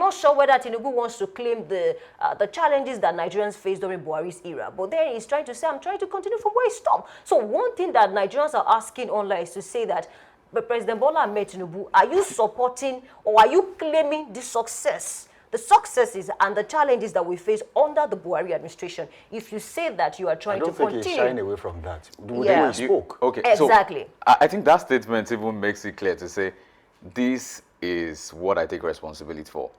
not sure whether Tinubu wants to claim the challenges that Nigerians faced during Buhari's era, but then he's trying to say, I'm trying to continue from where he stopped. So one thing that Nigerians are asking online is to say that, but President Bola Ahmed Tinubu, are you supporting or are you claiming the successes and the challenges that we face under the Buhari administration? If you say that you are trying to continue... I don't think he's shying away from that. The way he spoke. Okay, exactly. So I think that statement even makes it clear to say, this is what I take responsibility for.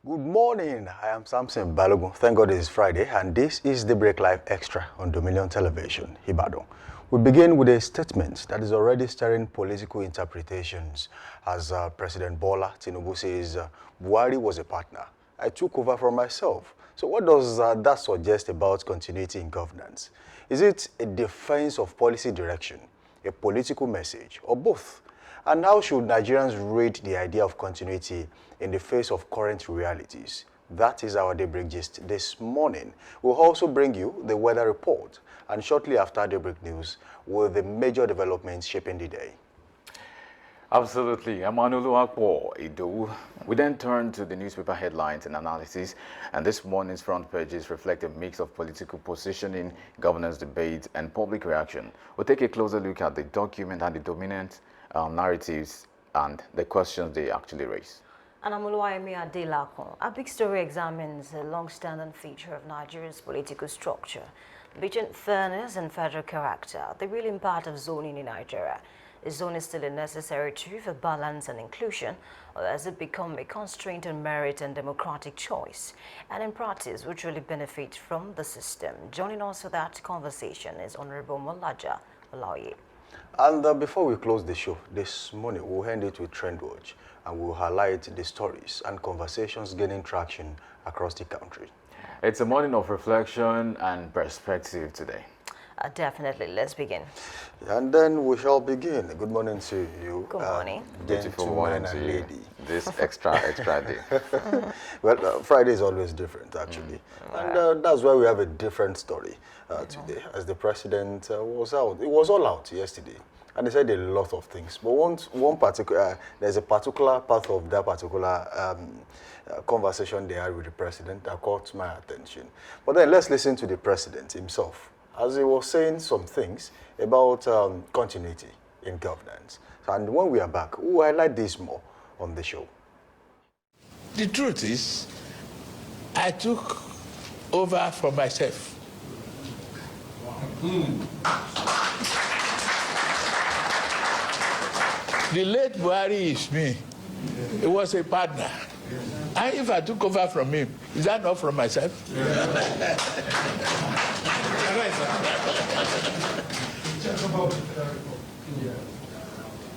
Good morning, I am Samson Balogun. Thank God it is Friday, and this is the Break Live Extra on Dominion Television, Ibadan. We begin with a statement that is already stirring political interpretations as President Bola Tinubu says, Buhari was a partner. I took over from myself. So what does that suggest about continuity in governance? Is it a defense of policy direction, a political message, or both? And how should Nigerians rate the idea of continuity in the face of current realities? That is our Daybreak Gist this morning. We'll also bring you the weather report, and shortly after Daybreak News, with the major developments shaping the day. Absolutely. We then turn to the newspaper headlines and analysis, and this morning's front pages reflect a mix of political positioning, governance debate, and public reaction. We'll take a closer look at the document and the dominant narratives and the questions they actually raise. A big story examines a long-standing feature of Nigeria's political structure, between fairness and federal character, the real impact of zoning in Nigeria. Is zoning still a necessary tool for balance and inclusion, or has it become a constraint on merit and democratic choice? And in practice, which really benefit from the system? Joining us for that conversation is Honorable Molaja Olaoye. And before we close the show, this morning we'll end it with Trend Watch, and we'll highlight the stories and conversations gaining traction across the country. It's a morning of reflection and perspective today. Definitely. Let's begin. And then we shall begin. Good morning to you. Good morning. Beautiful morning to you. This extra day. Well, Friday is always different, actually. And that's why we have a different story today. As the president was out. It was all out yesterday. And they said a lot of things. But one particular, there's a particular part of that particular conversation they had with the president that caught my attention. But then let's listen to the president himself, as he was saying some things about continuity in governance. And when we are back, we'll highlight this more on the show. The truth is, I took over for myself. The late Buhari is me. He was a partner. And if I took over from him, is that not from myself?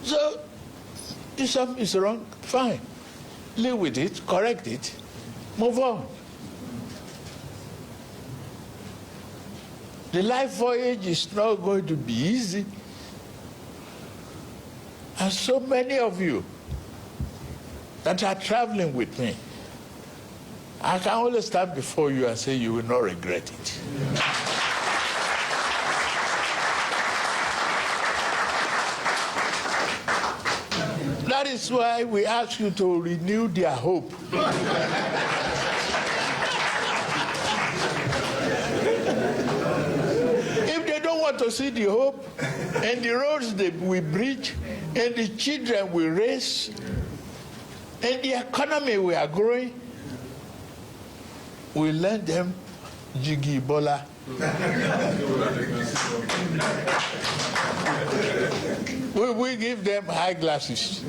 So, if something is wrong, fine. Live with it, correct it, move on. The life voyage is not going to be easy. And so many of you that are traveling with me, I can only stand before you and say you will not regret it. That is why we ask you to renew their hope. If they don't want to see the hope and the roads that we bridge and the children we raise and the economy we are growing, we lend them Jiggy Bola. We give them eyeglasses.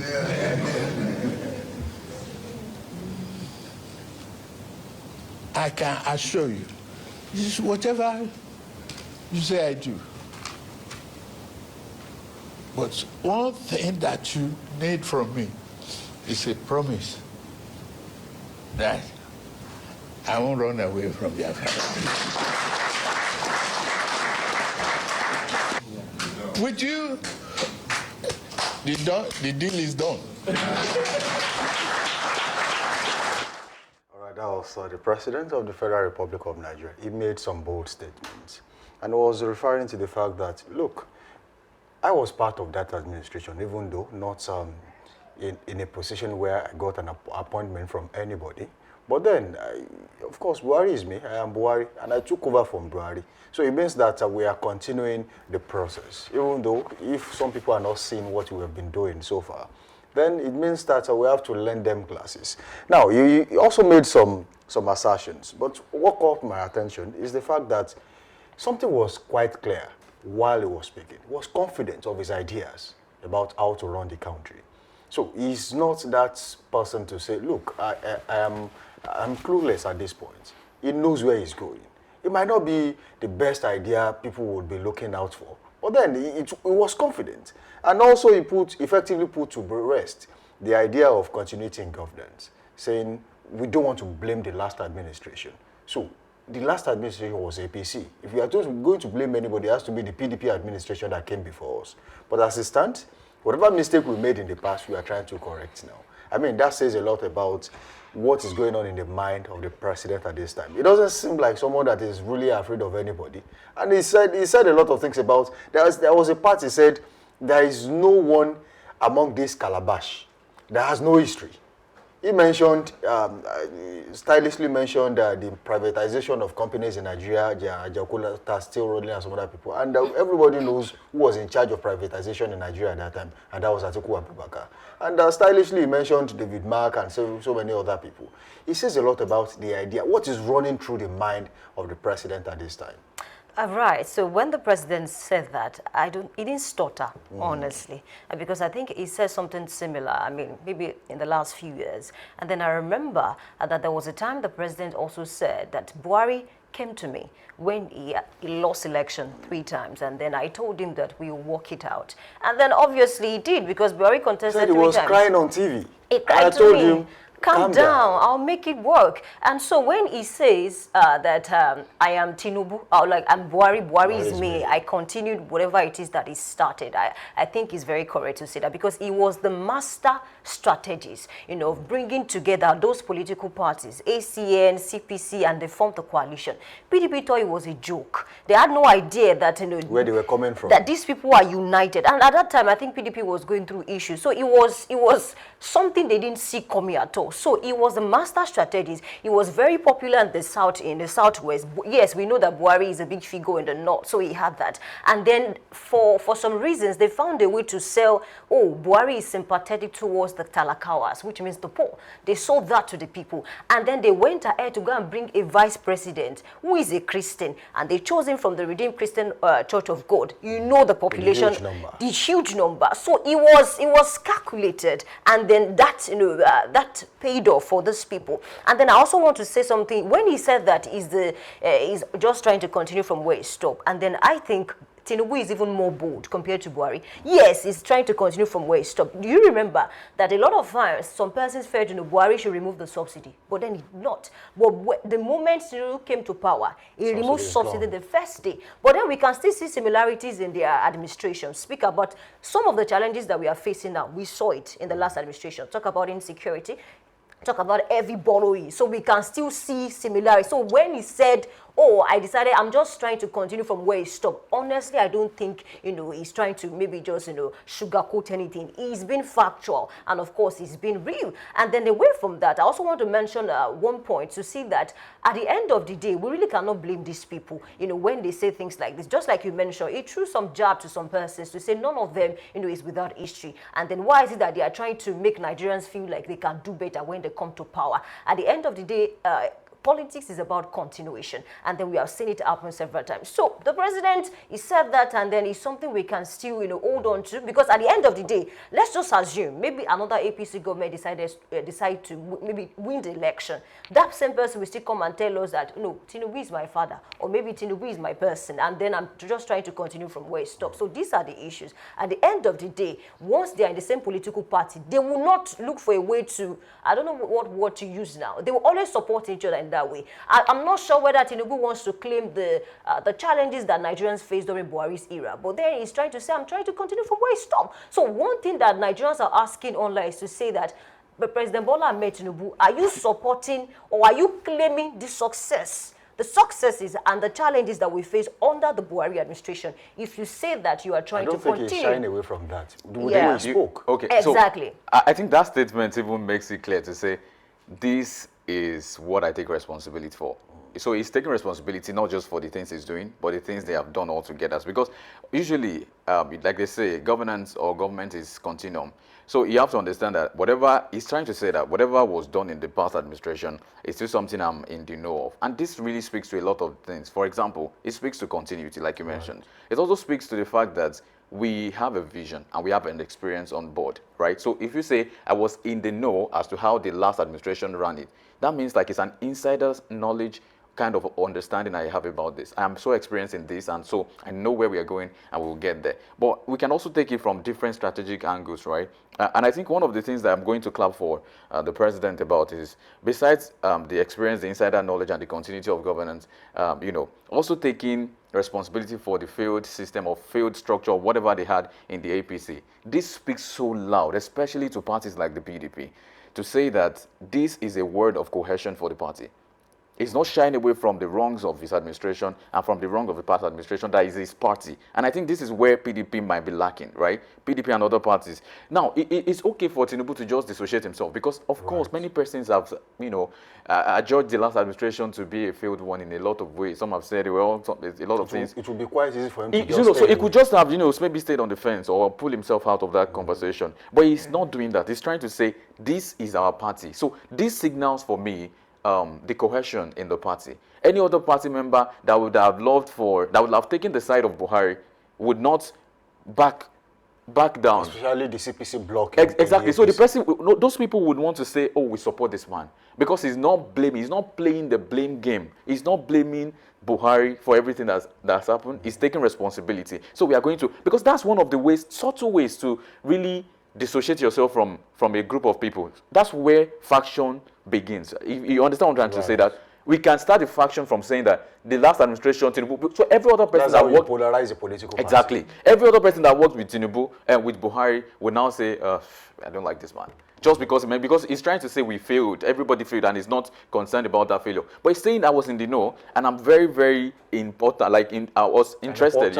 I can assure you, this is whatever you say I do. But one thing that you need from me is a promise that I won't run away from your family. With you, the deal is done. All right, that was the President of the Federal Republic of Nigeria. He made some bold statements and was referring to the fact that, look, I was part of that administration, even though not in a position where I got an appointment from anybody. But then, of course, Buhari is me. I am Buhari, and I took over from Buhari. So it means that we are continuing the process, even though if some people are not seeing what we have been doing so far, then it means that we have to lend them classes. Now, you also made some assertions, but what caught my attention is the fact that something was quite clear while he was speaking. He was confident of his ideas about how to run the country. So he's not that person to say, look, I'm clueless at this point. He knows where he's going. It might not be the best idea people would be looking out for, but then it was confident. And also he effectively put to rest the idea of continuity in governance, saying we don't want to blame the last administration. So the last administration was APC. If we are going to blame anybody, it has to be the PDP administration that came before us. But as it stands, whatever mistake we made in the past, we are trying to correct now. I mean, that says a lot about what is going on in the mind of the president at this time. It doesn't seem like someone that is really afraid of anybody. And he said a lot of things about, there was a part he said, there is no one among this calabash that has no history. He mentioned, stylishly mentioned the privatization of companies in Nigeria, Jakarta still rolling and some other people. And everybody knows who was in charge of privatization in Nigeria at that time, and that was Atiku Abubakar. And stylishly he mentioned David Mark and so many other people. He says a lot about the idea, what is running through the mind of the president at this time. Right. So when the president said that, he didn't stutter, honestly, because I think he said something similar. I mean, maybe in the last few years. And then I remember that there was a time the president also said that Buhari came to me when he lost election 3 times, and then I told him that we will work it out. And then obviously he did, because Buhari contested 3 times. He was crying on TV. He cried to me. Calm down, I'll make it work. And so when he says that I am Tinubu, or like I'm Buhari is me, I continued whatever it is that he started. I think it's very correct to say that, because he was the master strategist, you know, of bringing together those political parties, ACN, CPC, and they formed the coalition. PDP thought it was a joke. They had no idea that, you know, where they were coming from, that these people are united. And at that time, I think PDP was going through issues. So it was something they didn't see coming at all. So he was a master strategist. He was very popular in the southwest. Yes, we know that Buhari is a big figure in the north, so he had that. And then for some reasons, they found a way to sell, oh, Buhari is sympathetic towards the Talakawas, which means the poor. They sold that to the people. And then they went ahead to go and bring a vice president who is a Christian. And they chose him from the Redeemed Christian Church of God. You know the population, the huge number. So it was calculated. And then that, you know, that paid off for these people. And then I also want to say something. When he said that he's just trying to continue from where he stopped, and then I think Tinubu is even more bold compared to Buhari. Yes, he's trying to continue from where he stopped. Do you remember that a lot of times some persons felt, you know, Buhari should remove the subsidy, but then he did not. But the moment Tinubu came to power, he removed subsidy the first day. But then we can still see similarities in their administration. Speak about some of the challenges that we are facing now. We saw it in the last administration. Talk about insecurity. Talk about heavy borrowing. So we can still see similarities. So when he said, oh, I decided I'm just trying to continue from where he stopped, honestly, I don't think, you know, he's trying to maybe just, you know, sugarcoat anything. He's been factual, and of course, he's been real. And then away from that, I also want to mention one point to see that at the end of the day, we really cannot blame these people, you know, when they say things like this. Just like you mentioned, it threw some jab to some persons to say none of them, you know, is without history. And then why is it that they are trying to make Nigerians feel like they can do better when they come to power? At the end of the day, politics is about continuation, and then we have seen it happen several times. So the president, he said that, and then it's something we can still, you know, hold on to, because at the end of the day, let's just assume maybe another APC government decide to maybe win the election. That same person will still come and tell us that, no, Tinubu is my father, or maybe Tinubu is my person, and then I'm just trying to continue from where it stopped. So these are the issues. At the end of the day, once they are in the same political party, they will not look for a way to, I don't know what word to use now. They will always support each other in that way. I'm not sure whether Tinubu wants to claim the challenges that Nigerians faced during Buhari's era, but then he's trying to say, I'm trying to continue from where he stopped. So one thing that Nigerians are asking online is to say that, but President Bola Ahmed Tinubu, are you supporting or are you claiming the success the successes and the challenges that we face under the Buhari administration, if you say that you are trying to continue... I don't think he's shying away from that. The way Yeah. he spoke. Okay, Exactly. So I think that statement even makes it clear to say, this is what I take responsibility for. So he's taking responsibility not just for the things he's doing, but the things they have done altogether. Because usually, like they say, governance or government is continuum. So you have to understand that whatever, he's trying to say that whatever was done in the past administration is still something I'm in the know of. And this really speaks to a lot of things. For example, it speaks to continuity, like you mentioned. It also speaks to the fact that we have a vision and we have an experience on board, right? So if you say I was in the know as to how the last administration ran it, that means like it's an insider's knowledge kind of understanding I have about this. I'm so experienced in this, and so I know where we are going and we'll get there. But we can also take it from different strategic angles, right? And I think one of the things that I'm going to clap for the president about is, besides the experience, the insider knowledge, and the continuity of governance, also taking responsibility for the failed system or failed structure or whatever they had in the APC. This speaks so loud, especially to parties like the PDP, to say that this is a word of cohesion for the party. It's not shying away from the wrongs of his administration and from the wrongs of the past administration that is his party. And I think this is where PDP might be lacking, right? PDP and other parties. Now, it's okay for Tinubu to just dissociate himself because, of course, many persons have, judged the last administration to be a failed one in a lot of ways. Some have said, well, a lot of things. It would be quite easy for him to So he could just have, maybe stayed on the fence or pull himself out of that conversation. But he's not doing that. He's trying to say, this is our party. So this signals for me the cohesion in the party. Any other party member that would have taken the side of Buhari would not back down. Especially the CPC bloc. Exactly. So the person, those people would want to say, oh, we support this man. Because he's not blaming, he's not playing the blame game. He's not blaming Buhari for everything that's happened. He's taking responsibility. So we are going to, because that's one of the ways, subtle ways to really dissociate yourself from a group of people. That's where faction begins. You understand what I'm trying to say? That we can start a faction from saying that the last administration, Tinubu, so every other person that worked... polarize the political party. Exactly. Every other person that worked with Tinubu and with Buhari will now say, I don't like this man. Just because he's trying to say we failed, everybody failed, and he's not concerned about that failure. But he's saying I was in the know, and I'm very, very important. I was interested.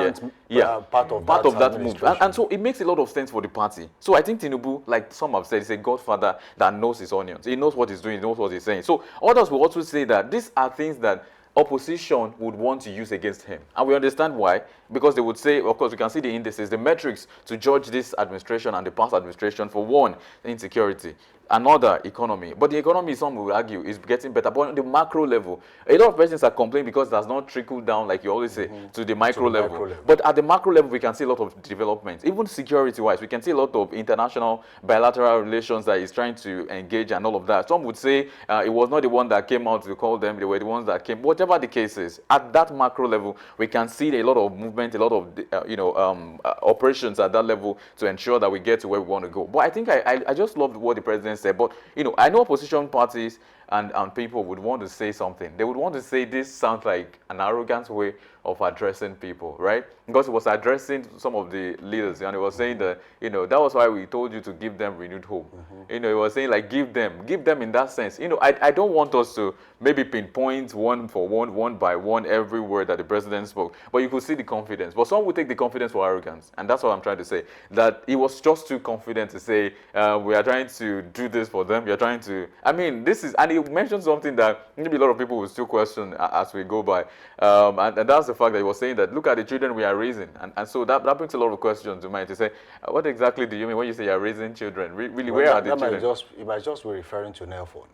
Part of that move, and so it makes a lot of sense for the party. So I think Tinubu, like some have said, is a godfather that knows his onions. He knows what he's doing. He knows what he's saying. So others will also say that these are things that opposition would want to use against him. And we understand why, because they would say, of course, we can see the indices, the metrics to judge this administration and the past administration. For one, insecurity. Another, economy. But the economy, some will argue, is getting better. But on the macro level, a lot of persons are complaining because it does not trickle down, like you always say, to the micro level. But at the macro level, we can see a lot of developments. Even security-wise, we can see a lot of international bilateral relations that is trying to engage and all of that. Some would say it was not the one that came out to call them, they were the ones that came. Whatever the case is, at that macro level, we can see a lot of movement, a lot of operations at that level to ensure that we get to where we want to go. But I think I just love what the president said. But I know opposition parties and people would want to say something. They would want to say this sounds like an arrogant way of addressing people, right? Because it was addressing some of the leaders, and it was saying that, that was why we told you to give them renewed hope. It was saying like, give them in that sense. I don't want us to maybe pinpoint one for one by one, every word that the president spoke, but you could see the confidence. But some would take the confidence for arrogance, and that's what I'm trying to say, that he was just too confident to say, we are trying to do this for them, we are trying to, and he mentioned something that maybe a lot of people will still question as we go by, and that's the fact that he was saying that, look at the children we are raising, and so that brings a lot of questions to mind to say, what exactly do you mean when you say you're raising children? Really, where are the children? It might just be referring to Nail Fund.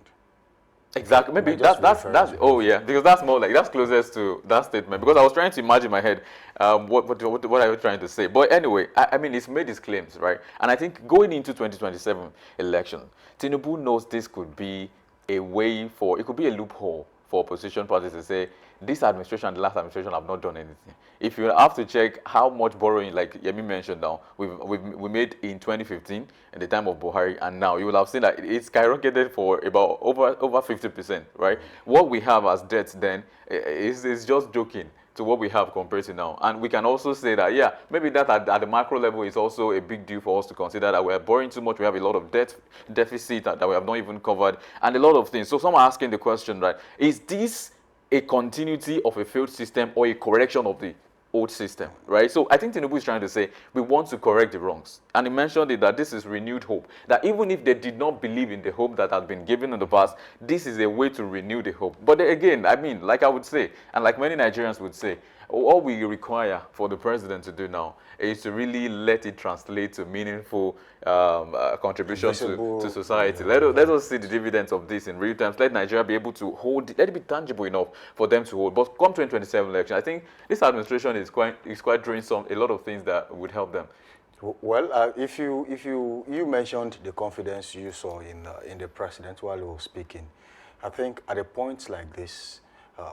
Exactly, maybe that's because that's more like, that's closest to that statement, because I was trying to imagine in my head what are you trying to say. But anyway, he's made his claims, right? And I think going into 2027 election, Tinubu knows this could be a way for, it could be a loophole for opposition parties to say, this administration and the last administration have not done anything. If you have to check how much borrowing, like Yemi mentioned now, we made in 2015 at the time of Buhari, and now you will have seen that it's skyrocketed for about over 50%, right? What we have as debts then is just joking to what we have compared to now. And we can also say that, maybe that at the macro level is also a big deal for us to consider, that we are borrowing too much, we have a lot of deficit that we have not even covered, and a lot of things. So some are asking the question, right, is this a continuity of a failed system or a correction of the old system, right? So I think Tinubu is trying to say we want to correct the wrongs. And he mentioned it that this is renewed hope. That even if they did not believe in the hope that had been given in the past, this is a way to renew the hope. But again, I mean, like I would say, and like many Nigerians would say, all we require for the president to do now is to really let it translate to meaningful contributions to society. Let us see the dividends of this in real time. Let Nigeria be able to hold it. Let it be tangible enough for them to hold. But come 2027 election, I think this administration is quite doing a lot of things that would help them. Well, if you mentioned the confidence you saw in the president while he was speaking, I think at a point like this,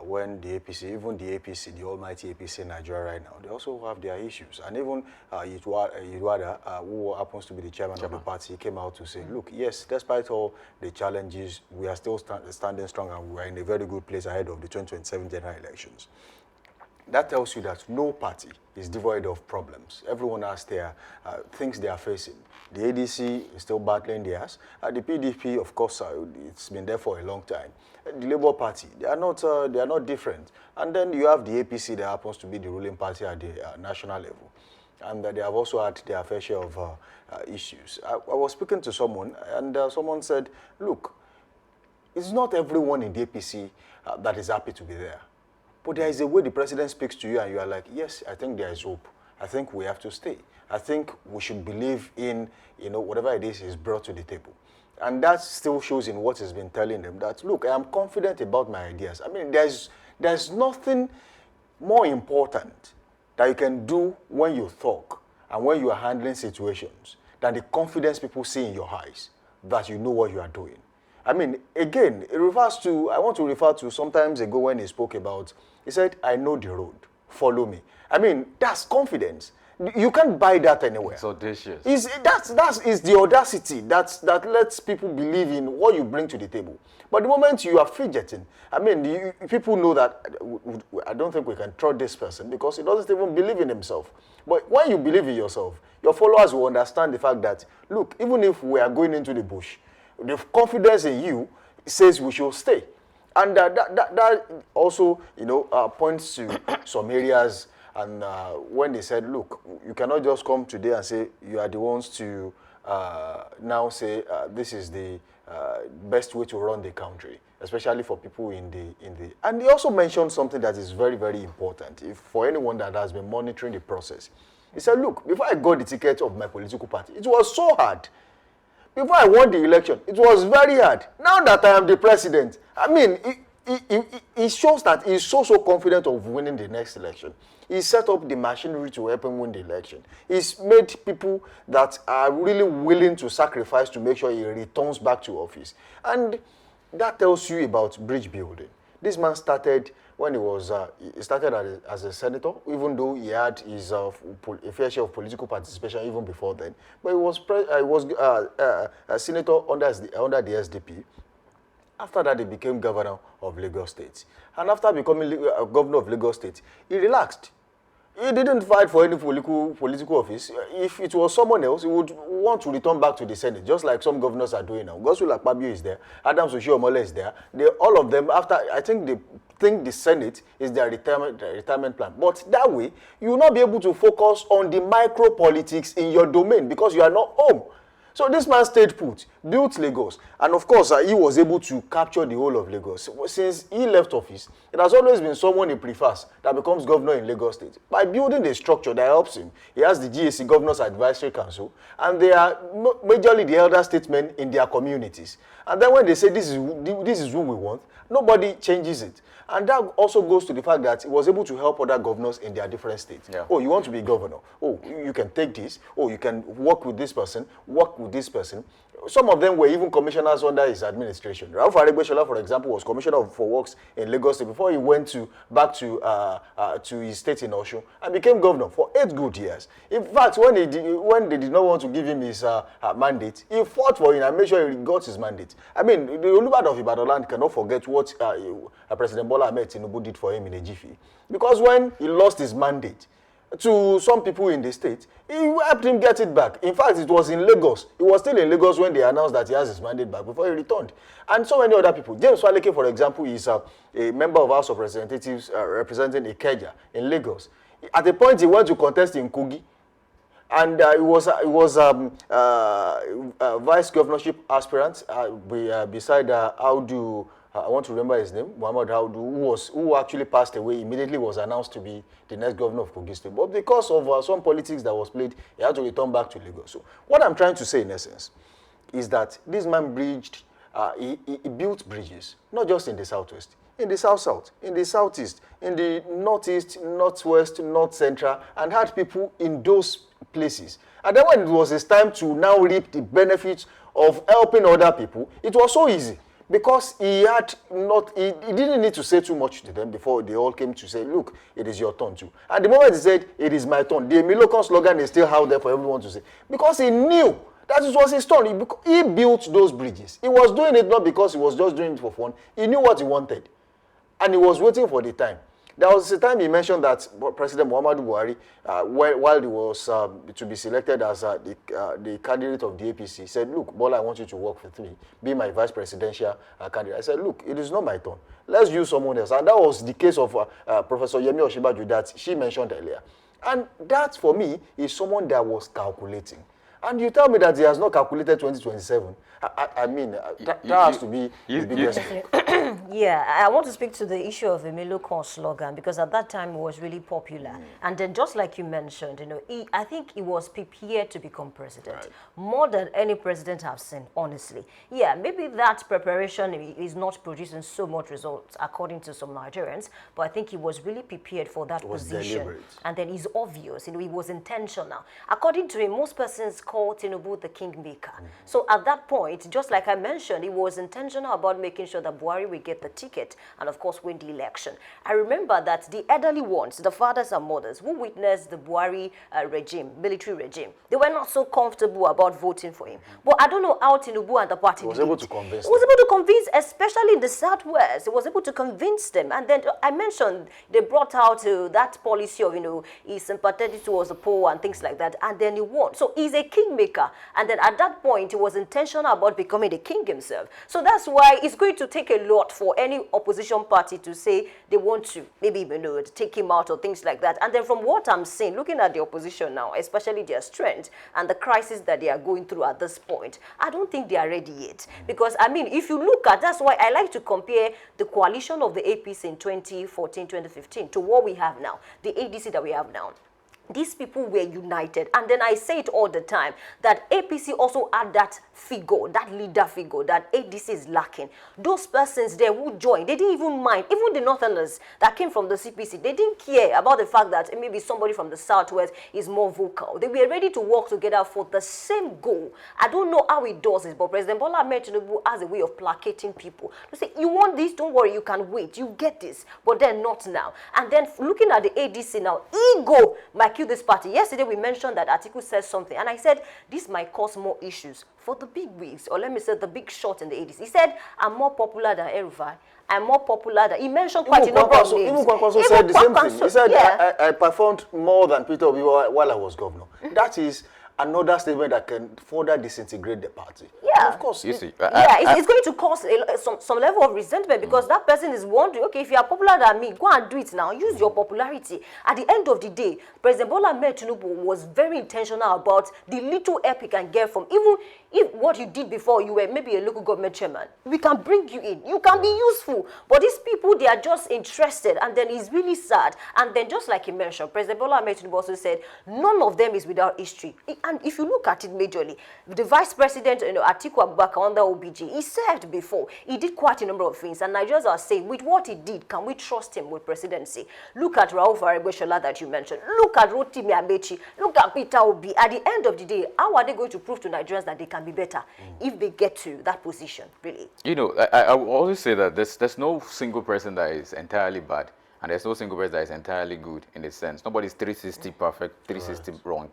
when the APC, even the APC, the almighty APC in Nigeria right now, they also have their issues. And even Yudwada, who happens to be the chairman of the party, came out to say, look, yes, despite all the challenges, we are still standing strong and we are in a very good place ahead of the 2027 general elections. That tells you that no party is devoid of problems. Everyone has their things they are facing. The ADC is still battling theirs. The PDP, of course, it's been there for a long time. The Labour Party, they are not different. And then you have the APC that happens to be the ruling party at the national level. And they have also had their fair share of issues. I was speaking to someone, and someone said, look, it's not everyone in the APC that is happy to be there. But there is a way the president speaks to you and you are like, yes, I think there is hope. I think we have to stay. I think we should believe in, whatever it is brought to the table. And that still shows in what he's been telling them that, look, I am confident about my ideas. I mean, there's nothing more important that you can do when you talk and when you are handling situations than the confidence people see in your eyes that you know what you are doing. I mean, again, I want to refer to sometimes ago when he spoke about, he said, I know the road, follow me. I mean, that's confidence. You can't buy that anywhere. It's audacious. That is the audacity that lets people believe in what you bring to the table. But the moment you are fidgeting, I mean, people know that I don't think we can trust this person because he doesn't even believe in himself. But when you believe in yourself, your followers will understand the fact that, look, even if we are going into the bush, the confidence in you says we should stay. And that also, points to some areas. And when they said, look, you cannot just come today and say you are the ones to now say this is the best way to run the country, especially for people in the. And they also mentioned something that is very, very important for anyone that has been monitoring the process. He said, look, before I got the ticket of my political party, it was so hard. Before I won the election, it was very hard. Now that I am the president, I mean, it shows that he's so confident of winning the next election. He set up the machinery to help him win the election. He's made people that are really willing to sacrifice to make sure he returns back to office. And that tells you about bridge building. This man started when he started as a senator, even though he had his a fair share of political participation even before then. But he was a senator under the SDP. After that, he became governor of Lagos State. And after becoming governor of Lagos State, he relaxed. He didn't fight for any political office. If it was someone else, he would want to return back to the Senate, just like some governors are doing now. Godswill Akpabio is there. Adams Oshiomhole is there. All of them, after, I think they think the Senate is their retirement plan. But that way, you will not be able to focus on the micro politics in your domain because you are not home. So this man stayed put, built Lagos, and of course he was able to capture the whole of Lagos. Since he left office, it has always been someone he prefers that becomes governor in Lagos State. By building a structure that helps him, he has the GAC, Governors Advisory Council, and they are majorly the elder statesmen in their communities. And then when they say this is who we want, nobody changes it. And that also goes to the fact that he was able to help other governors in their different states. Yeah. Oh, you want to be governor? Oh, you can take this. Oh, you can work with this person, work with this person. Some of them were even commissioners under his administration. Ralph Aregbesola, for example, was commissioner for works in Lagos State before he went back to his state in Osun and became governor for 8 good years. In fact, when they did not want to give him his mandate, he fought for him and made sure he got his mandate. I mean, the Olubad of Ibadan land cannot forget what President Bola Ahmed Tinubu did for him in a jiffy. Because when he lost his mandate, to some people in the state. He helped him get it back. In fact, it was in Lagos. He was still in Lagos when they announced that he has his mandate back before he returned. And so many other people. James Faleke, for example, is a member of House of Representatives representing Ikeja in Lagos. At a point, he went to contest in Kogi. And he was vice governorship aspirant beside Audu. I want to remember his name, Muhammadu Buhari, who actually passed away. Immediately was announced to be the next governor of Kogi State. But because of some politics that was played, he had to return back to Lagos. So what I'm trying to say, in essence, is that this man bridged. He built bridges, not just in the southwest, in the south-south, in the southeast, in the northeast, northwest, north-central, and had people in those places. And then when it was his time to now reap the benefits of helping other people, it was so easy. Because he didn't need to say too much to them before they all came to say, look, it is your turn too. And the moment he said, it is my turn, the Emilokon slogan is still out there for everyone to say. Because he knew that it was his turn. He built those bridges. He was doing it not because he was just doing it for fun. He knew what he wanted. And he was waiting for the time. There was a time he mentioned that President Muhammadu Buhari, while he was to be selected as the candidate of the APC, he said, look, Bola, I want you to work with me, be my vice presidential candidate. I said, look, it is not my turn. Let's use someone else. And that was the case of Professor Yemi Osinbajo that she mentioned earlier. And that, for me, is someone that was calculating. And you tell me that he has not calculated 2027. I mean, that has to be the biggest. Yeah, I want to speak to the issue of the Emilokon slogan, because at that time it was really popular. And then just like you mentioned, I think he was prepared to become president, more than any president I've seen, honestly. Yeah, maybe that preparation is not producing so much results according to some Nigerians, but I think he was really prepared for that position. Deliberate. And then it's obvious, he was intentional. According to him, most persons call Tinubu the kingmaker. So at that point, just like I mentioned, he was intentional about making sure that Buhari will get the ticket and, of course, win the election. I remember that the elderly ones, the fathers and mothers who witnessed the Buhari regime, military regime, they were not so comfortable about voting for him. But I don't know how Tinubu and the party was able to convince them. was able to convince, especially in the southwest. He was able to convince them. And then I mentioned they brought out that policy of, he's sympathetic towards the poor and things like that. And then he won. So he's a kingmaker. And then at that point, he was intentional about becoming the king himself. So that's why it's going to take a lot for any opposition party to say they want to maybe take him out or things like that. And then from what I'm seeing, looking at the opposition now, especially their strength and the crisis that they are going through at this point, I don't think they are ready yet. Because, I mean, if you look at, that's why I like to compare the coalition of the APC in 2014, 2015 to what we have now, the ADC that we have now. These people were united. And then I say it all the time, that APC also had that figure, that leader figure, that ADC is lacking. Those persons there who joined, they didn't even mind. Even the Northerners that came from the CPC, they didn't care about the fact that maybe somebody from the Southwest is more vocal. They were ready to work together for the same goal. I don't know how he does it, but President Bola Ahmed Tinubu has a way of placating people. They say, you want this? Don't worry, you can wait. You get this. But then not now. And then looking at the ADC now, ego might kill this party. Yesterday we mentioned that article says something, and I said this might cause more issues for the big wigs, or let me say the big shot in the 80s. He said, I'm more popular than Erufai. I'm more popular than... He mentioned quite a number of names. Even Kwankwaso said the same thing. He said, yeah, I performed more than Peter Obi while I was governor. That is another statement that can further disintegrate the party. Yeah. And of course. You see, it's going to cause some level of resentment, because that person is wondering, okay, if you are popular than me, go and do it now. Use your popularity. At the end of the day, President Bola Ahmed Tinubu was very intentional about the little help he can get from, even if what you did before, you were maybe a local government chairman, we can bring you in. You can be useful. But these people, they are just interested, and then it's really sad. And then just like he mentioned, President Bola Ahmed Tinubu also said, none of them is without history. And if you look at it majorly, the vice president, Atiku Abubakar under OBG, he served before. He did quite a number of things. And Nigerians are saying, with what he did, can we trust him with presidency? Look at Rauf Aregbesola that you mentioned. Look at Rotimi Amechi. Look at Peter Obi. At the end of the day, how are they going to prove to Nigerians that they can be better if they get to that position, really? I will always say that there's no single person that is entirely bad, and there's no single person that is entirely good in a sense. Nobody's 360 perfect, 360 wrong.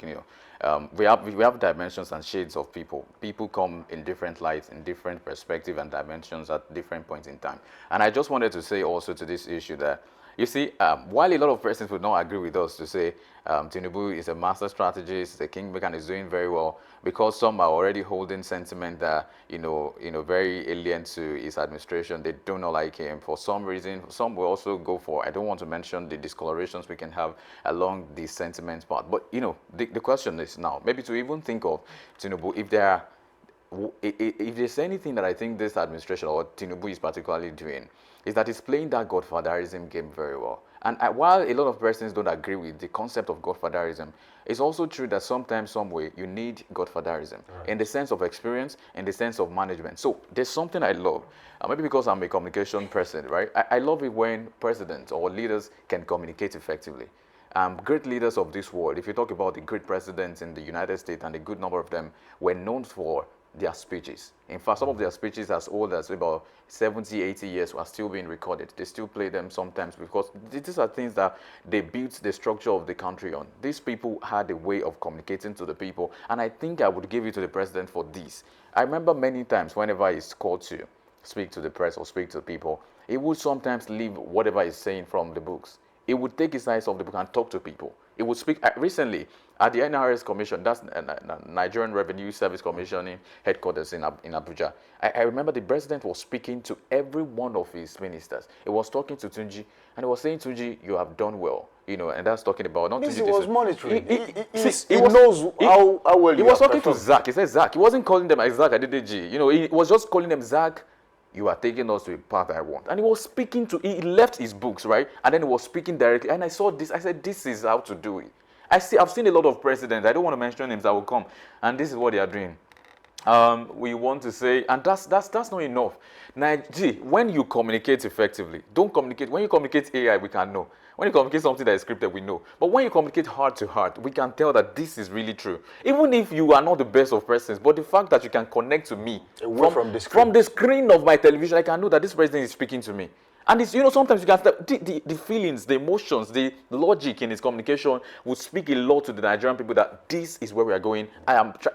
We have dimensions and shades of people. People come in different lights, in different perspectives and dimensions at different points in time. And I just wanted to say also to this issue that You see, while a lot of persons would not agree with us to say Tinubu is a master strategist, the kingmaker, and is doing very well, because some are already holding sentiment that, very alien to his administration. They do not like him for some reason. Some will also go for, I don't want to mention the discolorations we can have along the sentiments part. But, the question is now, maybe to even think of Tinubu, if there's anything that I think this administration or Tinubu is particularly doing, is that it's playing that godfatherism game very well. And while a lot of persons don't agree with the concept of godfatherism, it's also true that sometimes, some way, you need godfatherism in the sense of experience, in the sense of management. So there's something I love, maybe because I'm a communication person, right? I love it when presidents or leaders can communicate effectively. Great leaders of this world, if you talk about the great presidents in the United States, and a good number of them were known for their speeches. In fact, some of their speeches as old as about 70, 80 years are still being recorded. They still play them sometimes because these are things that they built the structure of the country on. These people had a way of communicating to the people, and I think I would give it to the president for this. I remember many times whenever he's called to speak to the press or speak to people, he would sometimes leave whatever he's saying from the books. He would take his eyes off the book and talk to people. He would speak recently at the NRS Commission, that's Nigerian Revenue Service Commissioning headquarters in Abuja. I remember the president was speaking to every one of his ministers. He was talking to Tunji, and he was saying, Tunji, you have done well. And that's talking about not Means Tunji. he was monitoring. He knows how well he was talking to Zach. He said, Zach. He wasn't calling them Zach Adedeji. He was just calling them Zach. You are taking us to a path I want. And he was speaking he left his books, right? And then he was speaking directly. And I saw this. I said, this is how to do it. I've seen a lot of presidents. I don't want to mention names that will come. And this is what they are doing. We want to say, and that's not enough. Now, when you communicate effectively, don't communicate. When you communicate AI, we can know. When you communicate something that is scripted, we know. But when you communicate heart to heart, we can tell that this is really true. Even if you are not the best of persons, but the fact that you can connect to me from the screen of my television, I can know that this president is speaking to me. And it's, sometimes you can start, the feelings, the emotions, the logic in his communication will speak a lot to the Nigerian people that this is where we are going.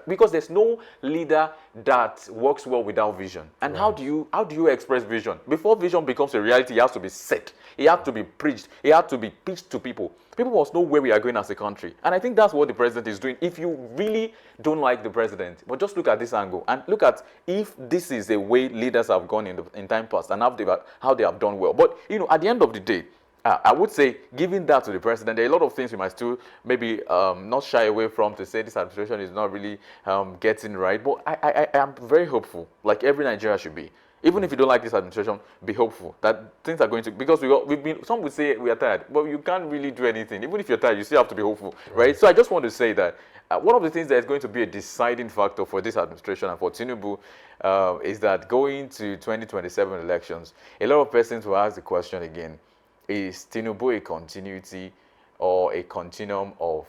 Because there's no leader that works well without vision. And how do you express vision? Before vision becomes a reality, it has to be said. It has to be preached. It has to be pitched to people. People must know where we are going as a country. And I think that's what the president is doing. If you really don't like the president, but just look at this angle and look at if this is a way leaders have gone in time past and how they have done well. But, at the end of the day, I would say, giving that to the president, there are a lot of things we might still maybe not shy away from to say this administration is not really getting right. But I am very hopeful, like every Nigerian should be. Even if you don't like this administration, be hopeful that things are going to, because some would say we are tired, but you can't really do anything. Even if you're tired, you still have to be hopeful, right? So I just want to say that one of the things that is going to be a deciding factor for this administration and for Tinubu is that going to 2027 elections, a lot of persons will ask the question again, is Tinubu a continuity or a continuum of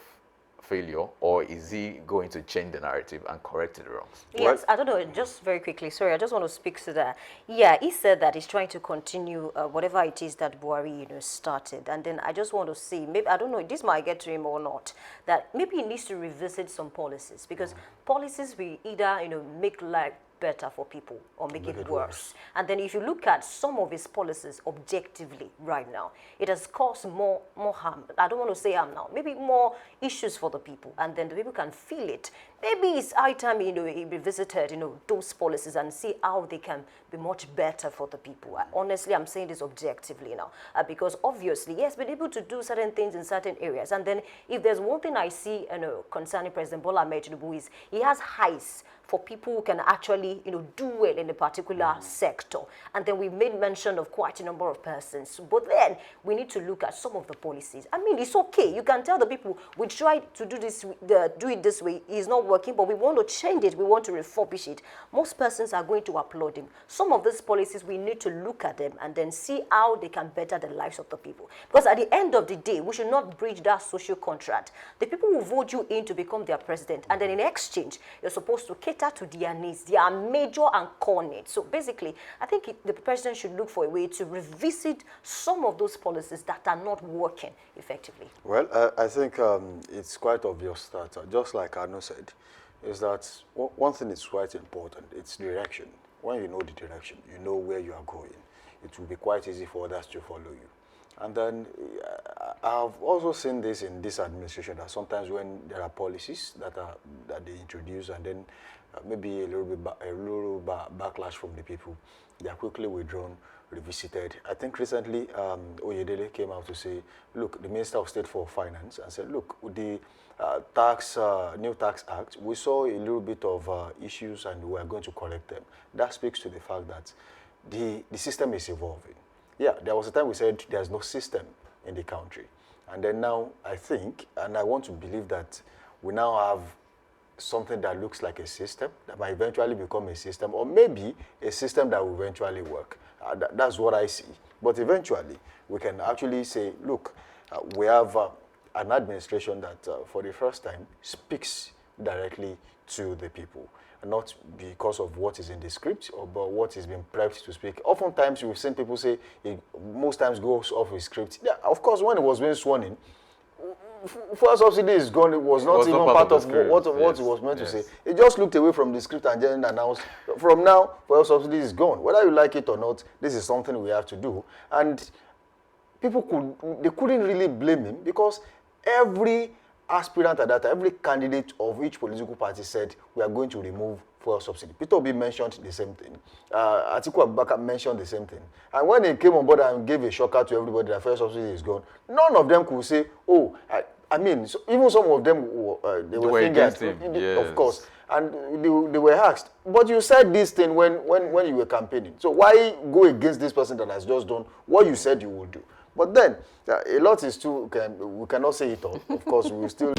failure, or is he going to change the narrative and correct the wrongs? Yes, I don't know, just very quickly, sorry, I just want to speak to that. Yeah, he said that he's trying to continue whatever it is that Buhari, started. And then I just want to see, maybe, I don't know, this might get to him or not, that maybe he needs to revisit some policies, because policies will either, make life better for people or make it worse. And then if you look at some of his policies objectively right now, it has caused more harm. I don't want to say harm now, maybe more issues for the people, and then the people can feel it. Maybe it's high time, he revisited, those policies and see how they can be much better for the people. Honestly, I'm saying this objectively now, because obviously, he has been able to do certain things in certain areas. And then if there's one thing I see, concerning President Bola Ahmed Tinubu is he has highs for people who can actually, do well in a particular sector. And then we made mention of quite a number of persons. But then we need to look at some of the policies. I mean, it's okay. You can tell the people, we tried to do it this way. It's not working, but we want to change it. We want to refurbish it. Most persons are going to applaud him. Some of these policies, we need to look at them and then see how they can better the lives of the people. Because at the end of the day, we should not breach that social contract. The people will vote you in to become their president. And then in exchange, you're supposed to cater to their needs, their major and core needs. So basically, I think the president should look for a way to revisit some of those policies that are not working effectively. Well, I think it's quite obvious that, just like Arno said, is that one thing is quite important. It's direction. When you know the direction, you know where you are going, it will be quite easy for others to follow you. And then I've also seen this in this administration, that sometimes when there are policies that they introduce, and then maybe a little backlash from the people, they are quickly withdrawn, revisited. I think recently Oyedele came out to say, look, the Minister of State for Finance, and said, look, with the new tax act, we saw a little bit of issues and we are going to correct them. That speaks to the fact that the system is evolving. Yeah, there was a time we said there's no system in the country. And then now I think, and I want to believe that we now have something that looks like a system that might eventually become a system, or maybe a system that will eventually work. That's what I see. But eventually, we can actually say, look, we have an administration that for the first time speaks directly to the people, not because of what is in the script, or but what is being prepped to speak. Oftentimes, we've seen people say, it most times goes off with script. Yeah, of course, when it was being sworn in, fuel subsidy is gone. It was not even part of what it was meant to say. It just looked away from the script and then announced, from now, fuel subsidy is gone. Whether you like it or not, this is something we have to do. And people couldn't really blame him, because every aspirant at that time, every candidate of each political party said, we are going to remove fuel subsidy. Peter Obi mentioned the same thing. Atiku Abubakar mentioned the same thing. And when they came on board and gave a shocker to everybody that fuel subsidy is gone, none of them could say, oh, I mean, so even some of them, they were against him, yes. Of course. And they were asked, but you said this thing when you were campaigning. So why go against this person that has just done what you said you would do? But then, a lot is too, we cannot say it all. Of course, we will still...